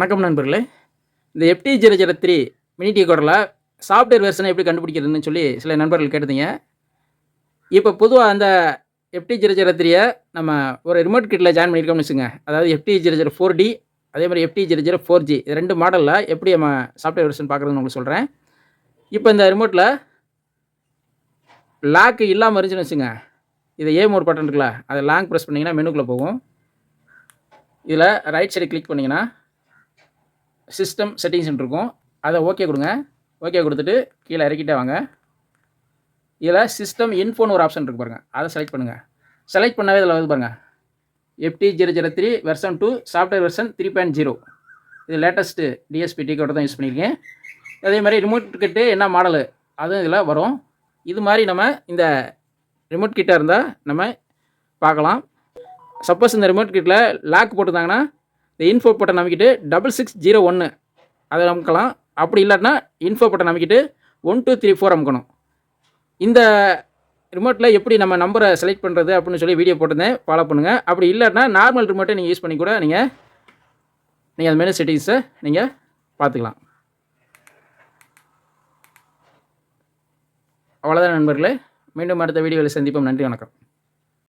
வணக்கம் நண்பர்களே. இந்த FT003 மினி டிகோடரில் சாஃப்ட்வேர் வெர்ஷனை எப்படி கண்டுபிடிக்கிறதுன்னு சொல்லி சில நண்பர்கள் கேட்டிருந்தீங்க. இப்போ பொதுவா அந்த FT003 நம்ம ஒரு ரிமோட் கிட்டில் ஜாயின் பண்ணியிருக்கோம்னு வச்சுங்க. அதாவது FT004D அதே மாதிரி FT004G இது 2 மாடலில் எப்படி நம்ம சாஃப்ட்வேர் வெர்ஷன் பார்க்குறதுன்னு உங்களுக்கு சொல்கிறேன். இப்போ இந்த ரிமோட்டில் லாக் இல்லாமல் இருந்துச்சுன்னு வச்சுங்க. இது ஏ மோட் பட்டன் இருக்குல்ல, அதை லாங் ப்ரெஸ் பண்ணிங்கன்னா மெனுக்குள்ளே போகும். இதில் ரைட் சைடு கிளிக் பண்ணிங்கன்னா சிஸ்டம் செட்டிங்ஸ்ன்னு இருக்கும். அதை ஓகே கொடுங்க. ஓகே கொடுத்துட்டு கீழே இறக்கிட்டே வாங்க. இதில் சிஸ்டம் இன்ஃபோன்னு ஒரு ஆப்ஷன் இருக்குது பாருங்கள், அதை செலக்ட் பண்ணுங்கள். செலக்ட் பண்ணவே இதில் வந்து பாருங்கள் FT003 வெர்ஷன் 2 சாஃப்ட்வேர் வெர்ஷன் 3.0. இது லேட்டஸ்ட்டு DSP டிகோடர் தான் யூஸ் பண்ணியிருக்கேன். அதே மாதிரி ரிமோட் கிட்டு என்ன மாடலு அதுவும் இதில் வரும். இது மாதிரி நம்ம இந்த ரிமோட் கிட்டாக இருந்தால் நம்ம பார்க்கலாம். சப்போஸ் இந்த ரிமோட் கிட்டில் லாக் போட்டுருந்தாங்கன்னா இந்த இன்ஃபோ பட்டன் அமைக்கிட்டு 6601 அதை அமுக்கலாம். அப்படி இல்லாட்டினா இன்ஃபோ பட்டன் அமைக்கிட்டு 1234 அமுக்கணும். இந்த ரிமோட்டில் எப்படி நம்ம நம்பரை செலக்ட் பண்ணுறது அப்படின்னு சொல்லி வீடியோ போட்டிருந்தேன், ஃபாலோ பண்ணுங்கள். அப்படி இல்லாட்டினா நார்மல் ரிமோட்டை நீங்கள் யூஸ் பண்ணி கூட நீங்கள் அது மெனு செட்டிங்ஸை நீங்கள் பார்த்துக்கலாம். அவ்வளோதான் நண்பர்களே. மீண்டும் அடுத்த வீடியோவில் சந்திப்போம். நன்றி, வணக்கம்.